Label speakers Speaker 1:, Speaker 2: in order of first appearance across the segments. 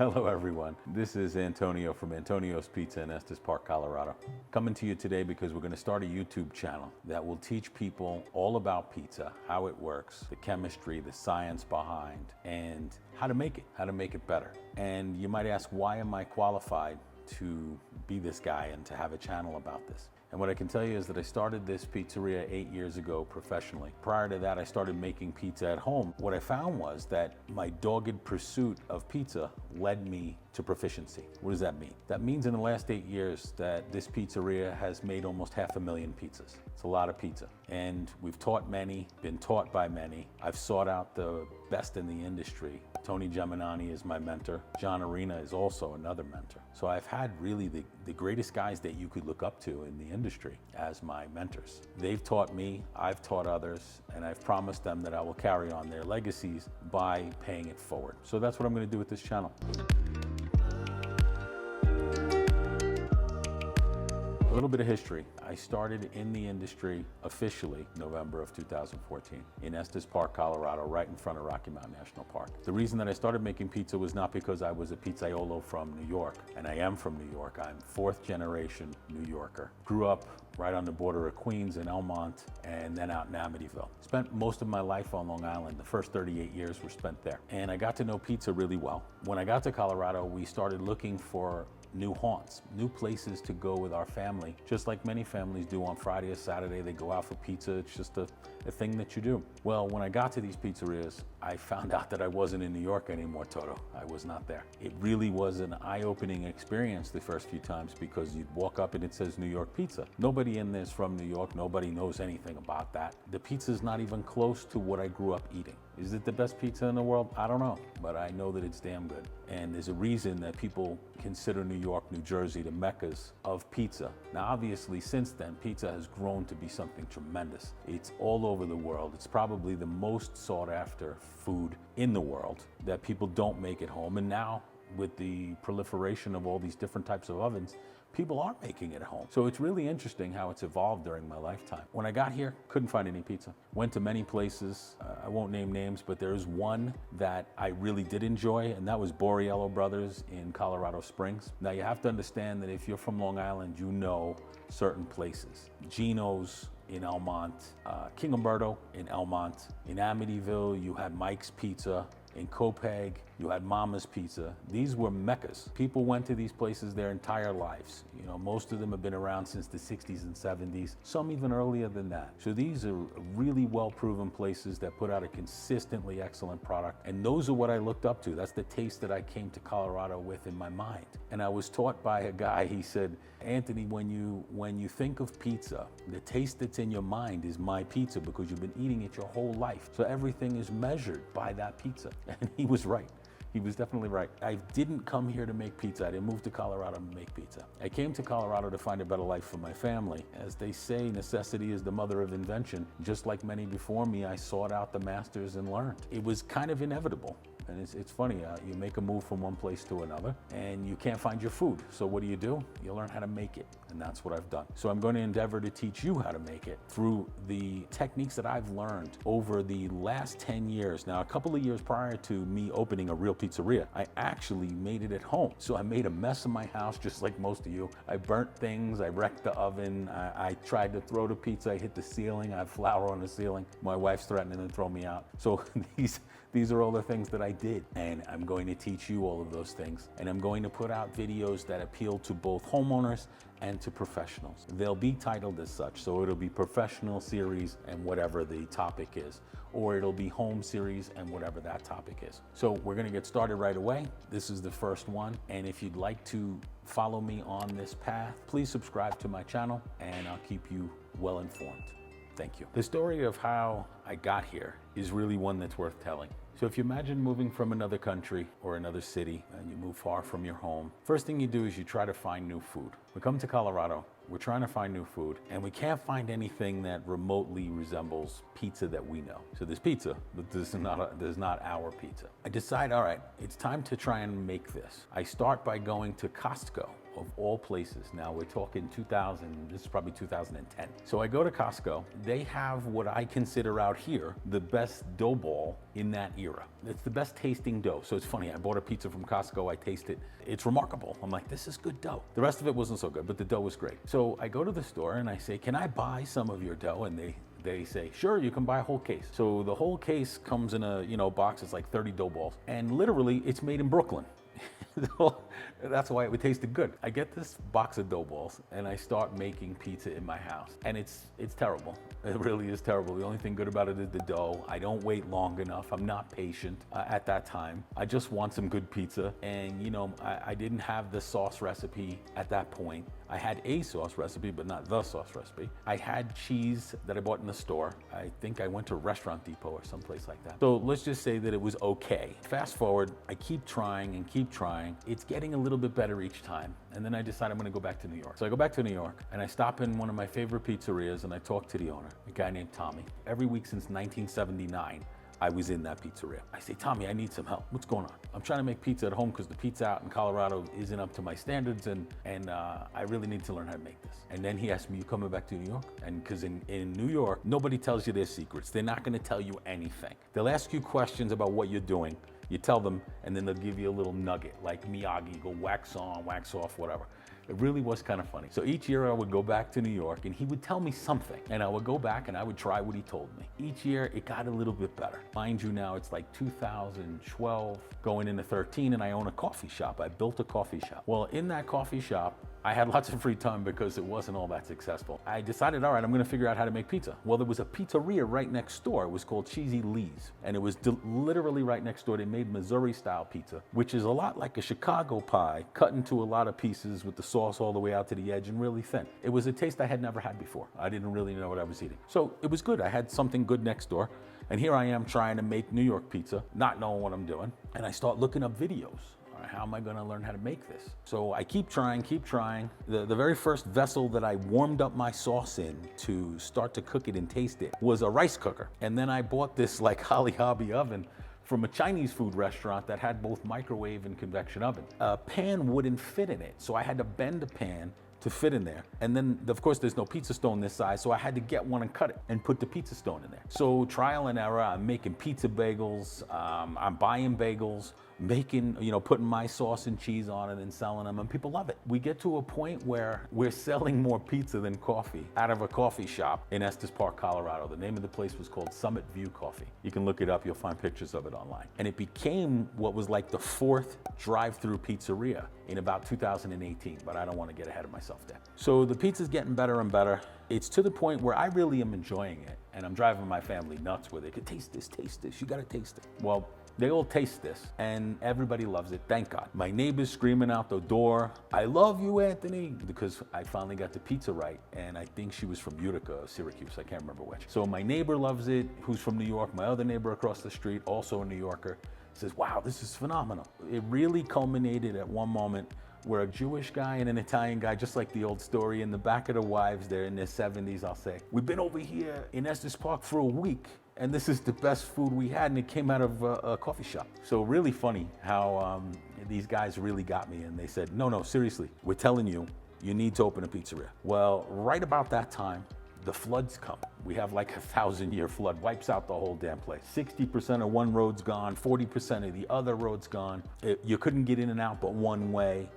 Speaker 1: Hello everyone, this is Antonio from Antonio's Pizza in Estes Park, Colorado. Coming to you today because we're going to start a YouTube channel that will teach people all about pizza, how it works, the chemistry, the science behind, and how to make it better. And you might ask, why am I qualified to be this guy and to have a channel about this? And what I can tell you is that I started this pizzeria 8 years ago professionally. Prior to that, I started making pizza at home. What I found was that my dogged pursuit of pizza led me to proficiency. What does that mean? That means in the last 8 years that this pizzeria has made almost 500,000 pizzas. It's a lot of pizza. And we've taught many, been taught by many. I've sought out the best in the industry. Tony Geminani is my mentor. John Arena is also another mentor. So I've had really the greatest guys that you could look up to in the industry as my mentors. They've taught me, I've taught others, and I've promised them that I will carry on their legacies by paying it forward. So that's what I'm going to do with this channel. A little bit of history. I started in the industry officially November of 2014 in Estes Park, Colorado, right in front of Rocky Mountain National Park. The reason that I started making pizza was not because I was a pizzaiolo from New York, and I am from New York. I'm fourth generation New Yorker. Grew up right on the border of Queens and Elmont, and then out in Amityville. Spent most of my life on Long Island. The first 38 years were spent there. And I got to know pizza really well. When I got to Colorado, we started looking for new haunts, new places to go with our family, just like many families do on Friday or Saturday. They go out for pizza. It's just a thing that you do. Well, when I got to these pizzerias, I found out that I wasn't in New York anymore, Toto. I was not there. It really was an eye-opening experience the first few times, because you'd walk up and it says New York Pizza. Nobody in there is from New York. Nobody knows anything about that. The pizza's not even close to what I grew up eating. Is it the best pizza in the world? I don't know, but I know that it's damn good. And there's a reason that people consider New York, New Jersey the meccas of pizza. Now, obviously, since then, pizza has grown to be something tremendous. It's all over the world. It's probably the most sought after food in the world that people don't make at home. And now, with the proliferation of all these different types of ovens, people are making it at home. So it's really interesting how it's evolved during my lifetime. When I got here, couldn't find any pizza. Went to many places. I won't name names, but there is one that I really did enjoy, and that was Borriello Brothers in Colorado Springs. Now, you have to understand that if you're from Long Island, you know certain places. Gino's in Elmont, King Umberto in Elmont. In Amityville, you had Mike's Pizza. In Copeg, you had Mama's Pizza. These were meccas. People went to these places their entire lives. You know, most of them have been around since the 60s and 70s, some even earlier than that. So these are really well-proven places that put out a consistently excellent product. And those are what I looked up to. That's the taste that I came to Colorado with in my mind. And I was taught by a guy, he said, Anthony, when you think of pizza, the taste that's in your mind is my pizza, because you've been eating it your whole life. So everything is measured by that pizza. And he was right. He was definitely right. I didn't come here to make pizza. I didn't move to Colorado to make pizza. I came to Colorado to find a better life for my family. As they say, necessity is the mother of invention. Just like many before me, I sought out the masters and learned. It was kind of inevitable. And it's funny, you make a move from one place to another and you can't find your food. So what do? You learn how to make it. And that's what I've done. So I'm going to endeavor to teach you how to make it through the techniques that I've learned over the last 10 years. Now, a couple of years prior to me opening a real pizzeria, I actually made it at home. So I made a mess of my house, just like most of you. I burnt things, I wrecked the oven, I tried to throw the pizza, I hit the ceiling, I have flour on the ceiling. My wife's threatening to throw me out. So these are all the things that I did. And I'm going to teach you all of those things. And I'm going to put out videos that appeal to both homeowners and to professionals. They'll be titled as such. So it'll be professional series and whatever the topic is, or it'll be home series and whatever that topic is. So we're gonna get started right away. This is the first one. And if you'd like to follow me on this path, please subscribe to my channel and I'll keep you well informed. Thank you. The story of how I got here is really one that's worth telling. So if you imagine moving from another country or another city and you move far from your home, first thing you do is you try to find new food. We come to Colorado, we're trying to find new food, and we can't find anything that remotely resembles pizza that we know. So there's pizza, but there's not our pizza. I decide, all right, it's time to try and make this. I start by going to Costco of all places. Now we're talking 2000, this is probably 2010. So I go to Costco. They have what I consider out here the best dough ball in that era. It's the best tasting dough. So it's funny, I bought a pizza from Costco, I taste it. It's remarkable. I'm like, this is good dough. The rest of it wasn't so good, but the dough was great. So I go to the store and I say, can I buy some of your dough? And they say, sure, you can buy a whole case. So the whole case comes in a box. It's like 30 dough balls. And literally, it's made in Brooklyn. That's why it tasted good. I get this box of dough balls and I start making pizza in my house. And it's terrible. It really is terrible. The only thing good about it is the dough. I don't wait long enough. I'm not patient at that time. I just want some good pizza. And I didn't have the sauce recipe at that point. I had a sauce recipe, but not the sauce recipe. I had cheese that I bought in the store. I think I went to Restaurant Depot or someplace like that. So let's just say that it was okay. Fast forward, I keep trying and keep trying. It's getting a little bit better each time. And then I decide I'm gonna go back to New York. So I go back to New York and I stop in one of my favorite pizzerias and I talk to the owner, a guy named Tommy. Every week since 1979, I was in that pizzeria. I say, Tommy, I need some help. What's going on? I'm trying to make pizza at home because the pizza out in Colorado isn't up to my standards and I really need to learn how to make this. And then he asked me, you coming back to New York? And because in New York, nobody tells you their secrets. They're not gonna tell you anything. They'll ask you questions about what you're doing. You tell them, and then they'll give you a little nugget, like Miyagi, go wax on, wax off, whatever. It really was kind of funny. So each year I would go back to New York and he would tell me something and I would go back and I would try what he told me. Each year it got a little bit better. Mind you now, it's like 2012, going into 13, and I own a coffee shop. I built a coffee shop. Well, in that coffee shop, I had lots of free time because it wasn't all that successful. I decided, all right, I'm gonna figure out how to make pizza. Well, there was a pizzeria right next door. It was called Cheesy Lee's. And it was literally right next door. They made Missouri style pizza, which is a lot like a Chicago pie, cut into a lot of pieces with the sauce all the way out to the edge and really thin. It was a taste I had never had before. I didn't really know what I was eating. So it was good. I had something good next door. And here I am trying to make New York pizza, not knowing what I'm doing. And I start looking up videos. How am I gonna learn how to make this? So I keep trying. The very first vessel that I warmed up my sauce in to start to cook it and taste it was a rice cooker. And then I bought this like Holly Hobby oven from a Chinese food restaurant that had both microwave and convection oven. A pan wouldn't fit in it, so I had to bend the pan to fit in there. And then, of course, there's no pizza stone this size, so I had to get one and cut it and put the pizza stone in there. So trial and error, I'm making pizza bagels, I'm buying bagels, making, putting my sauce and cheese on it and selling them, and people love it. We get to a point where we're selling more pizza than coffee out of a coffee shop in Estes Park, Colorado. The name of the place was called Summit View Coffee. You can look it up, you'll find pictures of it online. And it became what was like the 4th drive-through pizzeria in about 2018, but I don't want to get ahead of myself there. So the pizza's getting better and better. It's to the point where I really am enjoying it, and I'm driving my family nuts with it. Taste this, you gotta taste it. Well, they all taste this, and everybody loves it, thank God. My neighbor's screaming out the door, I love you, Anthony, because I finally got the pizza right, and I think she was from Utica or Syracuse, I can't remember which. So my neighbor loves it, who's from New York. My other neighbor across the street, also a New Yorker, says, wow, this is phenomenal. It really culminated at one moment where a Jewish guy and an Italian guy, just like the old story, in the back of the wives, they're in their 70s, I'll say, we've been over here in Estes Park for a week, and this is the best food we had, and it came out of a coffee shop. So really funny how these guys really got me, and they said, no, seriously, we're telling you, you need to open a pizzeria. Well, right about that time, the floods come. We have like a 1,000-year flood, wipes out the whole damn place. 60% of one road's gone, 40% of the other road's gone. You couldn't get in and out but one way.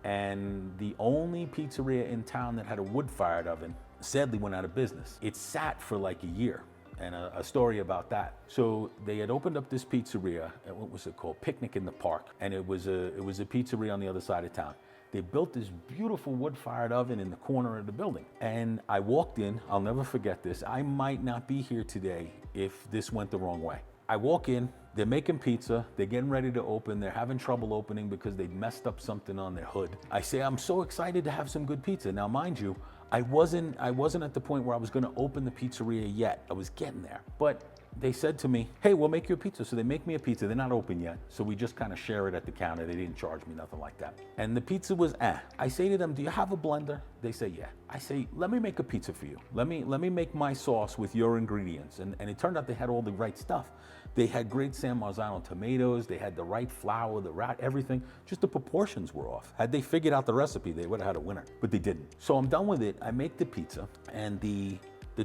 Speaker 1: And the only pizzeria in town that had a wood-fired oven sadly went out of business. It sat for like a year, and a story about that. So they had opened up this pizzeria, and what was it called? Picnic in the Park, and it was a pizzeria on the other side of town. They built this beautiful wood-fired oven in the corner of the building. And I walked in, I'll never forget this. I might not be here today if this went the wrong way. I walk in, they're making pizza, they're getting ready to open, they're having trouble opening because they messed up something on their hood. I say, I'm so excited to have some good pizza. Now, mind you, I wasn't at the point where I was gonna open the pizzeria yet. I was getting there. But they said to me, hey, we'll make you a pizza. So they make me a pizza. They're not open yet. So we just kind of share it at the counter. They didn't charge me, nothing like that. And the pizza was I say to them, do you have a blender? They say, yeah. I say, let me make a pizza for you. Let me make my sauce with your ingredients. And it turned out they had all the right stuff. They had great San Marzano tomatoes, they had the right flour, everything. Just the proportions were off. Had they figured out the recipe, they would have had a winner, but they didn't. So I'm done with it. I make the pizza, and the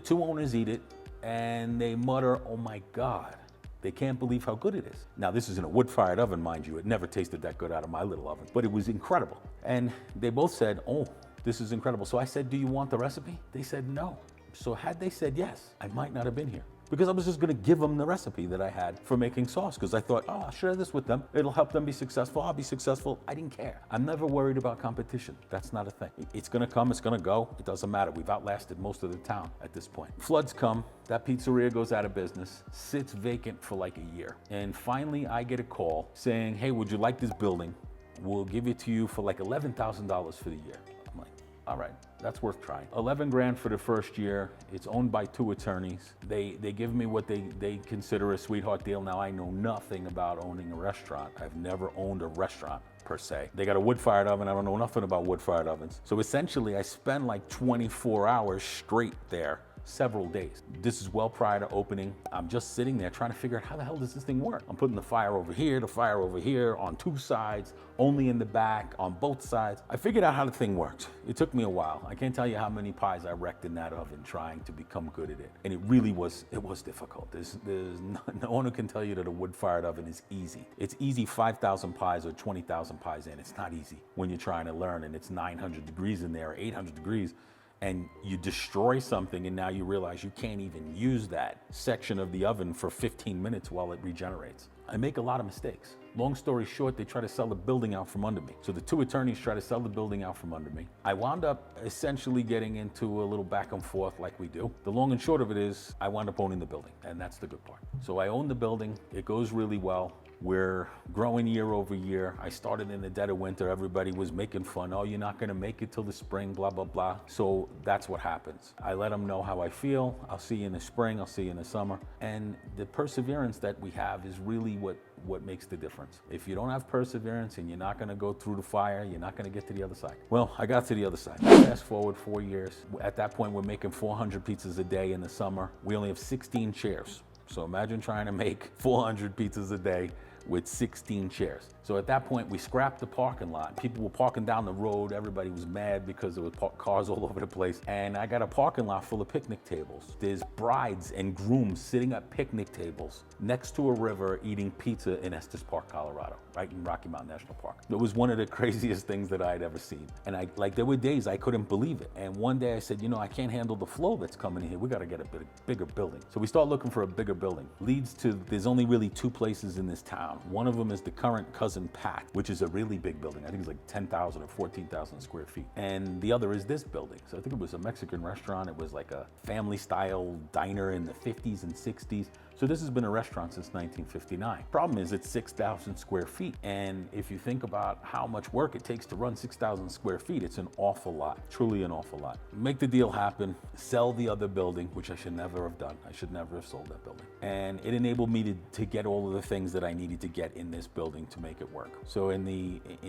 Speaker 1: two owners eat it, and they mutter, "Oh my God." They can't believe how good it is. Now, this is in a wood-fired oven, mind you. It never tasted that good out of my little oven, but it was incredible. And they both said, "Oh, this is incredible." So I said, "Do you want the recipe?" They said no. So had they said yes, I might not have been here, because I was just gonna give them the recipe that I had for making sauce, because I thought, oh, I'll share this with them. It'll help them be successful. I'll be successful. I didn't care. I'm never worried about competition. That's not a thing. It's gonna come, it's gonna go. It doesn't matter. We've outlasted most of the town at this point. Floods come, that pizzeria goes out of business, sits vacant for like a year. And finally I get a call saying, "Hey, would you like this building? We'll give it to you for like $11,000 for the year." I'm like, all right, that's worth trying. 11 grand for the first year. It's owned by 2 attorneys. They give me what they consider a sweetheart deal. Now, I know nothing about owning a restaurant. I've never owned a restaurant per se. They got a wood-fired oven. I don't know nothing about wood-fired ovens. So essentially I spend like 24 hours straight there, several days. This is well prior to opening. I'm just sitting there trying to figure out, how the hell does this thing work? I'm putting the fire over here, the fire over here, on 2 sides, only in the back, on both sides. I figured out how the thing works. It took me a while. I can't tell you how many pies I wrecked in that oven trying to become good at it. And it really was, difficult. There's no one who can tell you that a wood-fired oven is easy. It's easy 5,000 pies or 20,000 pies in. It's not easy when you're trying to learn and it's 900 degrees in there, or 800 degrees. And you destroy something, and now you realize you can't even use that section of the oven for 15 minutes while it regenerates. I make a lot of mistakes. Long story short, they try to sell the building out from under me. So the 2 attorneys try to sell the building out from under me. I wound up essentially getting into a little back and forth like we do. The long and short of it is, I wound up owning the building, and that's the good part. So I own the building. It goes really well. We're growing year over year. I started in the dead of winter. Everybody was making fun. "Oh, you're not gonna make it till the spring, blah, blah, blah." So that's what happens. I let them know how I feel. I'll see you in the spring. I'll see you in the summer. And the perseverance that we have is really what makes the difference. If you don't have perseverance and you're not gonna go through the fire, you're not gonna get to the other side. Well, I got to the other side. Fast forward 4 years. At that point, we're making 400 pizzas a day in the summer. We only have 16 chairs. So imagine trying to make 400 pizzas a day with 16 chairs. So at that point, we scrapped the parking lot. People were parking down the road. Everybody was mad because there were cars all over the place. And I got a parking lot full of picnic tables. There's brides and grooms sitting at picnic tables next to a river eating pizza in Estes Park, Colorado, right in Rocky Mountain National Park. It was one of the craziest things that I had ever seen. And there were days I couldn't believe it. And one day I said, I can't handle the flow that's coming in here. We got to get a bigger building. So we start looking for a bigger building. Leads to, there's only really 2 places in this town. One of them is the current Cousin Pat, which is a really big building. I think it's like 10,000 or 14,000 square feet. And the other is this building. So I think it was a Mexican restaurant. It was like a family style diner in the 50s and 60s. So this has been a restaurant since 1959. Problem is it's 6,000 square feet. And if you think about how much work it takes to run 6,000 square feet, it's an awful lot, truly an awful lot. Make the deal happen, sell the other building, which I should never have done. I should never have sold that building. And it enabled me to get all of the things that I needed to get in this building to make it work. So in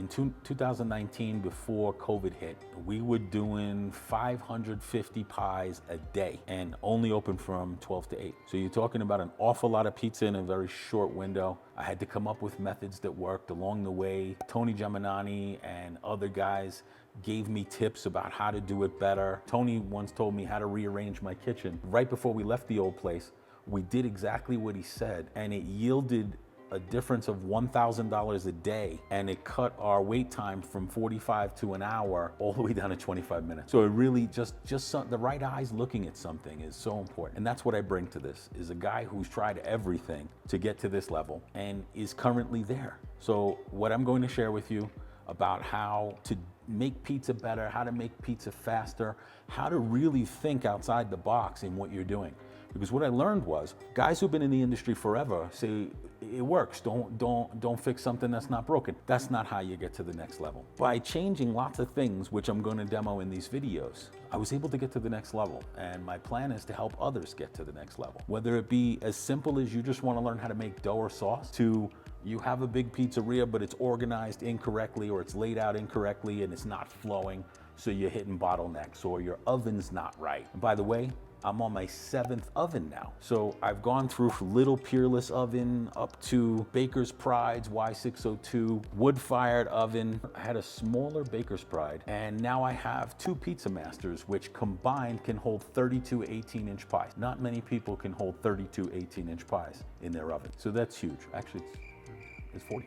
Speaker 1: 2019, before COVID hit, we were doing 550 pies a day and only open from 12 to 8. So you're talking about an awful lot of pizza in a very short window. I had to come up with methods that worked along the way. Tony Geminani and other guys gave me tips about how to do it better. Tony once told me how to rearrange my kitchen. Right before we left the old place, we did exactly what he said, and it yielded a difference of $1,000 a day, and it cut our wait time from 45 to an hour all the way down to 25 minutes. So it really just the right eyes looking at something is so important. And that's what I bring to this, is a guy who's tried everything to get to this level and is currently there. So what I'm going to share with you about how to make pizza better, how to make pizza faster, how to really think outside the box in what you're doing. Because what I learned was, guys who've been in the industry forever say, it works, don't fix something that's not broken. That's not how you get to the next level. By changing lots of things, which I'm going to demo in these videos, I was able to get to the next level. And my plan is to help others get to the next level. Whether it be as simple as you just want to learn how to make dough or sauce, to you have a big pizzeria, but it's organized incorrectly, or it's laid out incorrectly and it's not flowing, so you're hitting bottlenecks, or your oven's not right. And by the way, I'm on my 7th oven now. So I've gone through little peerless oven up to Baker's Pride's Y602 wood-fired oven. I had a smaller Baker's Pride, and now I have 2 Pizza Masters, which combined can hold 32 18-inch pies. Not many people can hold 32 18-inch pies in their oven. So that's huge. Actually, it's 40.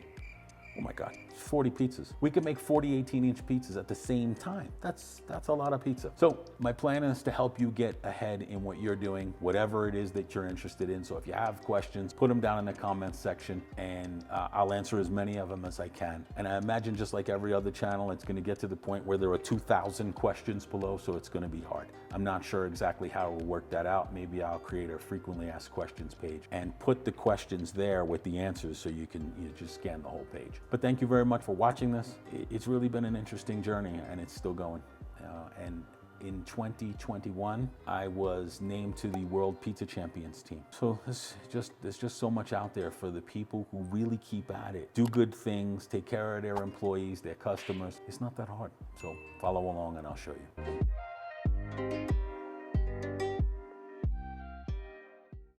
Speaker 1: Oh my God, 40 pizzas. We can make 40 18-inch pizzas at the same time. That's a lot of pizza. So my plan is to help you get ahead in what you're doing, whatever it is that you're interested in. So if you have questions, put them down in the comments section, and I'll answer as many of them as I can. And I imagine, just like every other channel, it's gonna get to the point where there are 2,000 questions below, so it's gonna be hard. I'm not sure exactly how we'll work that out. Maybe I'll create a frequently asked questions page and put the questions there with the answers, so you can just scan the whole page. But thank you very much for watching this. It's really been an interesting journey, and it's still going. And in 2021, I was named to the World Pizza Champions team. So there's just so much out there for the people who really keep at it, do good things, take care of their employees, their customers. It's not that hard. So follow along and I'll show you.